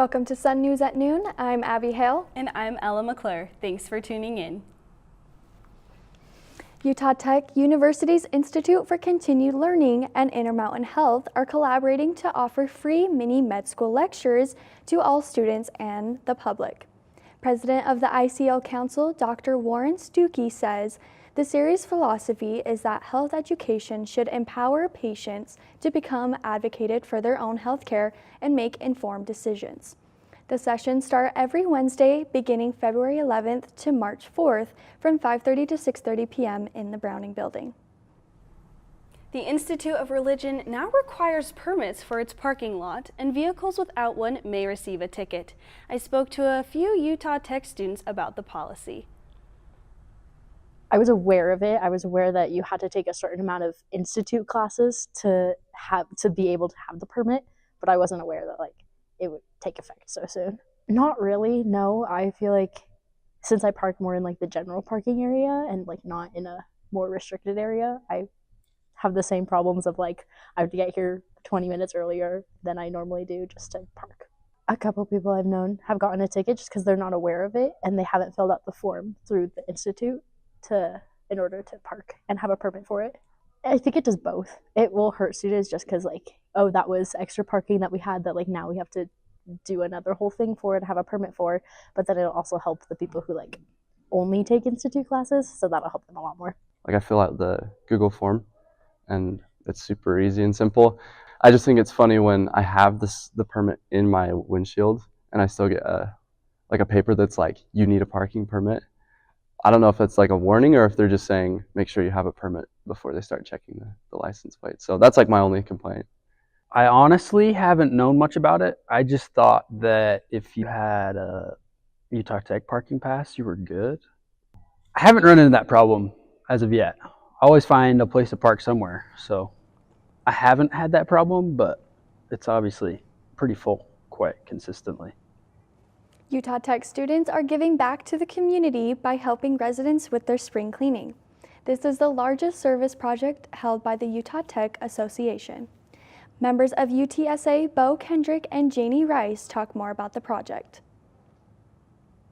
Welcome to Sun News at Noon. I'm Abby Hale. And I'm Ella McClure. Thanks for tuning in. Utah Tech University's Institute for Continued Learning and Intermountain Health are collaborating to offer free mini med school lectures to all students and the public. President of the ICL Council, Dr. Warren Stuckey, says the series' philosophy is that health education should empower patients to become advocated for their own health care and make informed decisions. The sessions start every Wednesday beginning February 11th to March 4th from 5:30 to 6:30 p.m. in the Browning Building. The Institute of Religion now requires permits for its parking lot, and vehicles without one may receive a ticket. I spoke to a few Utah Tech students about the policy. I was aware of it. I was aware that you had to take a certain amount of institute classes to be able to have the permit, but I wasn't aware that it would take effect so soon. Not really, no. I feel like since I park more in the general parking area and not in a more restricted area, I have the same problems of I have to get here 20 minutes earlier than I normally do just to park. A couple people I've known have gotten a ticket just because they're not aware of it and they haven't filled out the form through the institute in order to park and have a permit for it. I think it does both. It will hurt students just because oh, that was extra parking that we had that now we have to do another whole thing for it, have a permit for, but then it'll also help the people who only take institute classes, so that'll help them a lot more. I fill out the Google form and it's super easy and simple. I just think it's funny when I have the permit in my windshield and I still get a paper that's you need a parking permit. I don't know if that's a warning or if they're just saying make sure you have a permit before they start checking the license plate. So that's my only complaint. I honestly haven't known much about it. I just thought that if you had a Utah Tech parking pass, you were good. I haven't run into that problem as of yet. I always find a place to park somewhere, so I haven't had that problem, but it's obviously pretty full quite consistently. Utah Tech students are giving back to the community by helping residents with their spring cleaning. This is the largest service project held by the Utah Tech Association. Members of UTSA, Bo Kendrick and Janie Rice, talk more about the project.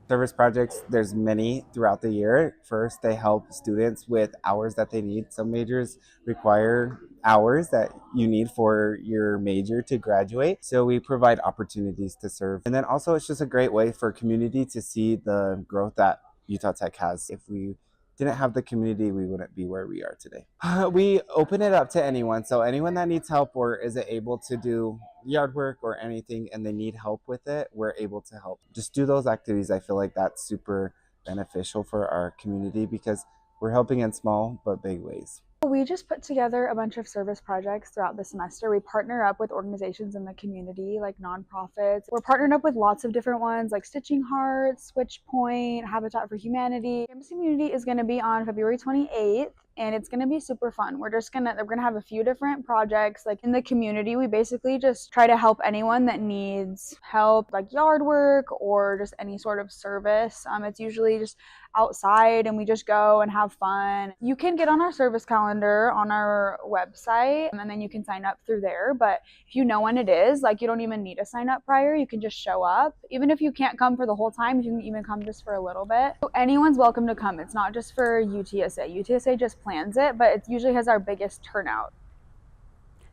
Service projects, there's many throughout the year. First, they help students with hours that they need. Some majors require hours that you need for your major to graduate. So we provide opportunities to serve. And then also it's just a great way for community to see the growth that Utah Tech has. If we didn't have the community, we wouldn't be where we are today. We open it up to anyone. So anyone that needs help or isn't able to do yard work or anything and they need help with it, we're able to help. Just do those activities. I feel like that's super beneficial for our community because we're helping in small but big ways. We just put together a bunch of service projects throughout the semester. We partner up with organizations in the community, like nonprofits. We're partnered up with lots of different ones like Stitching Hearts, Switch Point, Habitat for Humanity. Campus Community is going to be on February 28th. And it's going to be super fun. We're going to have a few different projects in the community. We basically just try to help anyone that needs help, like yard work or just any sort of service. It's usually just outside and we just go and have fun. You can get on our service calendar on our website and then you can sign up through there. But if you know when it is, you don't even need to sign up prior. You can just show up. Even if you can't come for the whole time, you can even come just for a little bit. So anyone's welcome to come. It's not just for UTSA. UTSA just plans it, but it usually has our biggest turnout.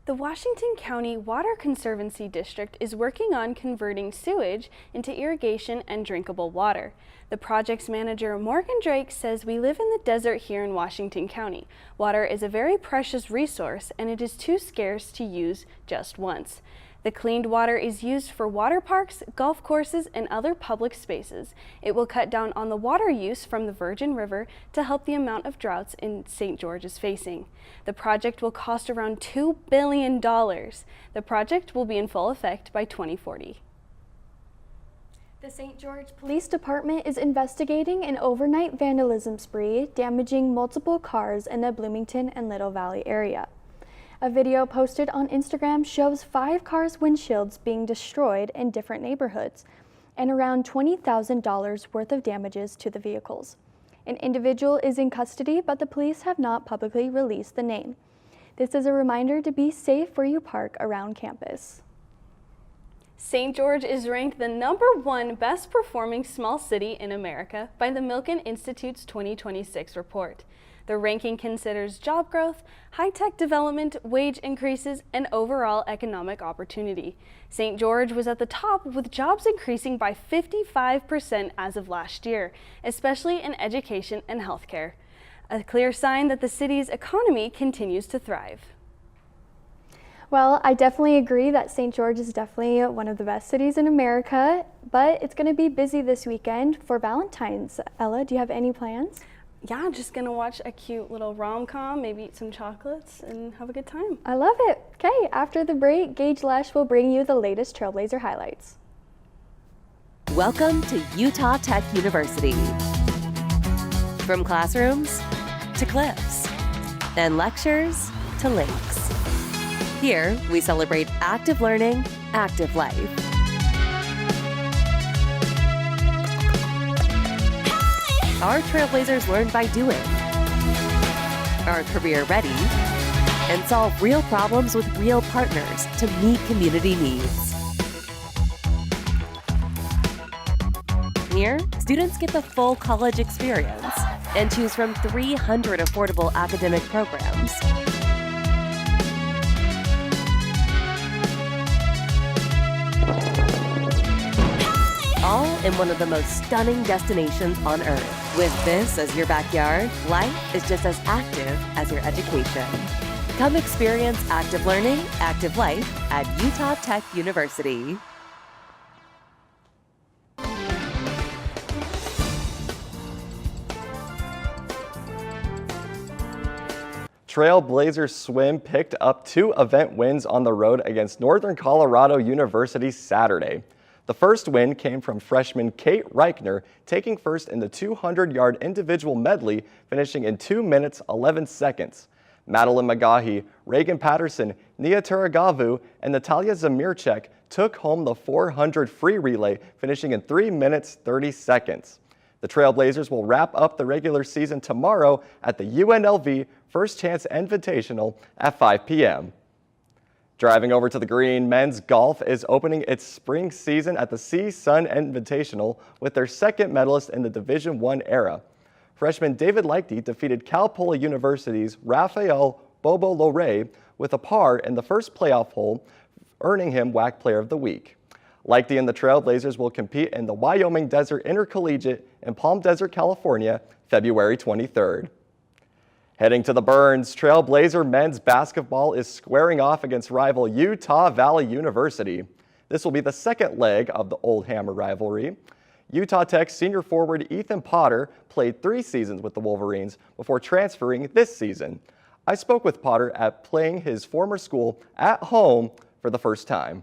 The Washington County Water Conservancy District is working on converting sewage into irrigation and drinkable water. The project's manager, Morgan Drake, says we live in the desert here in Washington County. Water is a very precious resource and it is too scarce to use just once. The cleaned water is used for water parks, golf courses, and other public spaces. It will cut down on the water use from the Virgin River to help the amount of droughts in St. George is facing. The project will cost around $2 billion. The project will be in full effect by 2040. The St. George Police Department is investigating an overnight vandalism spree damaging multiple cars in the Bloomington and Little Valley area. A video posted on Instagram shows 5 cars' windshields being destroyed in different neighborhoods and around $20,000 worth of damages to the vehicles. An individual is in custody, but the police have not publicly released the name. This is a reminder to be safe where you park around campus. St. George is ranked the #1 best performing small city in America by the Milken Institute's 2026 report. The ranking considers job growth, high-tech development, wage increases, and overall economic opportunity. St. George was at the top with jobs increasing by 55% as of last year, especially in education and healthcare. A clear sign that the city's economy continues to thrive. Well, I definitely agree that St. George is definitely one of the best cities in America, but it's going to be busy this weekend for Valentine's. Ella, do you have any plans? Yeah, I'm just gonna watch a cute little rom-com, maybe eat some chocolates, and have a good time. I love it. Okay, after the break, Gage Lesh will bring you the latest Trailblazer highlights. Welcome to Utah Tech University. From classrooms to cliffs and lectures to lakes. Here, we celebrate active learning, active life. Our Trailblazers learn by doing, are career ready, and solve real problems with real partners to meet community needs. Here, students get the full college experience and choose from 300 affordable academic programs. All in one of the most stunning destinations on Earth. With this as your backyard, life is just as active as your education. Come experience active learning, active life at Utah Tech University. Trailblazers swim picked up 2 event wins on the road against Northern Colorado University Saturday. The first win came from freshman Kate Reichner, taking first in the 200-yard individual medley, finishing in 2 minutes 11 seconds. Madeline McGahee, Reagan Patterson, Nia Turagavu, and Natalia Zamirchek took home the 400 free relay, finishing in 3 minutes 30 seconds. The Trailblazers will wrap up the regular season tomorrow at the UNLV First Chance Invitational at 5 p.m. Driving over to the green, men's golf is opening its spring season at the C-Sun Invitational with their second medalist in the Division I era. Freshman David Leichty defeated Cal Poly University's Rafael Bobo Lore with a par in the first playoff hole, earning him WAC Player of the Week. Leichty and the Trailblazers will compete in the Wyoming Desert Intercollegiate in Palm Desert, California, February 23rd. Heading to the Burns, Trailblazer men's basketball is squaring off against rival Utah Valley University. This will be the second leg of the Old Hammer rivalry. Utah Tech senior forward Ethan Potter played 3 seasons with the Wolverines before transferring this season. I spoke with Potter at playing his former school at home for the first time.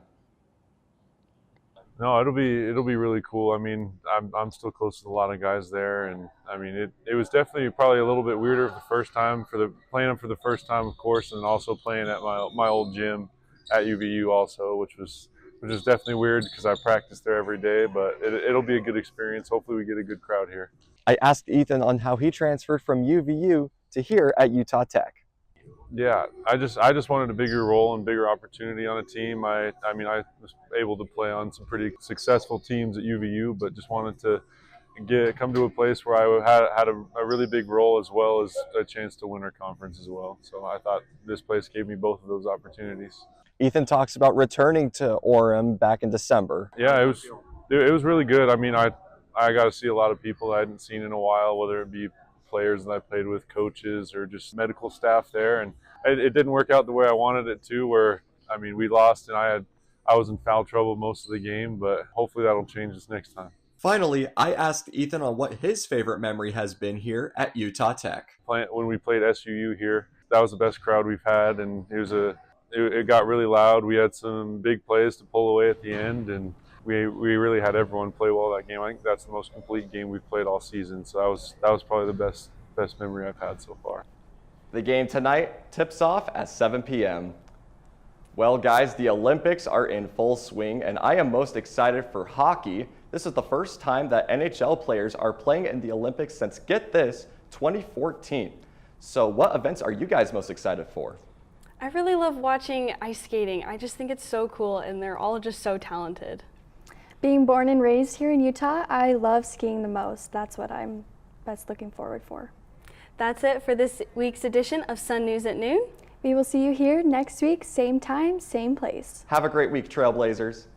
No, it'll be really cool. I mean, I'm still close to a lot of guys there, and I mean it was definitely probably a little bit weirder the first time playing them for the first time, of course, and also playing at my old gym at UVU also, which was definitely weird because I practice there every day. But it'll be a good experience. Hopefully, we get a good crowd here. I asked Ethan on how he transferred from UVU to here at Utah Tech. Yeah, I just wanted a bigger role and bigger opportunity on a team. I mean, I was able to play on some pretty successful teams at UVU, but just wanted to come to a place where I had a really big role as well as a chance to win our conference as well. So I thought this place gave me both of those opportunities. Ethan talks about returning to Orem back in December. Yeah, it was really good. I mean, I got to see a lot of people I hadn't seen in a while, whether it be players that I played with, coaches, or just medical staff there, and it didn't work out the way I wanted it to, where I mean we lost and I was in foul trouble most of the game, but hopefully that'll change this next time. Finally, I asked Ethan on what his favorite memory has been here at Utah Tech. When we played SUU here, that was the best crowd we've had, and it got really loud. We had some big plays to pull away at the end, and we really had everyone play well that game. I think that's the most complete game we've played all season. So that was probably the best memory I've had so far. The game tonight tips off at 7 p.m. Well, guys, the Olympics are in full swing, and I am most excited for hockey. This is the first time that NHL players are playing in the Olympics since, get this, 2014. So what events are you guys most excited for? I really love watching ice skating. I just think it's so cool and they're all just so talented. Being born and raised here in Utah, I love skiing the most. That's what I'm best looking forward for. That's it for this week's edition of Sun News at Noon. We will see you here next week, same time, same place. Have a great week, Trailblazers.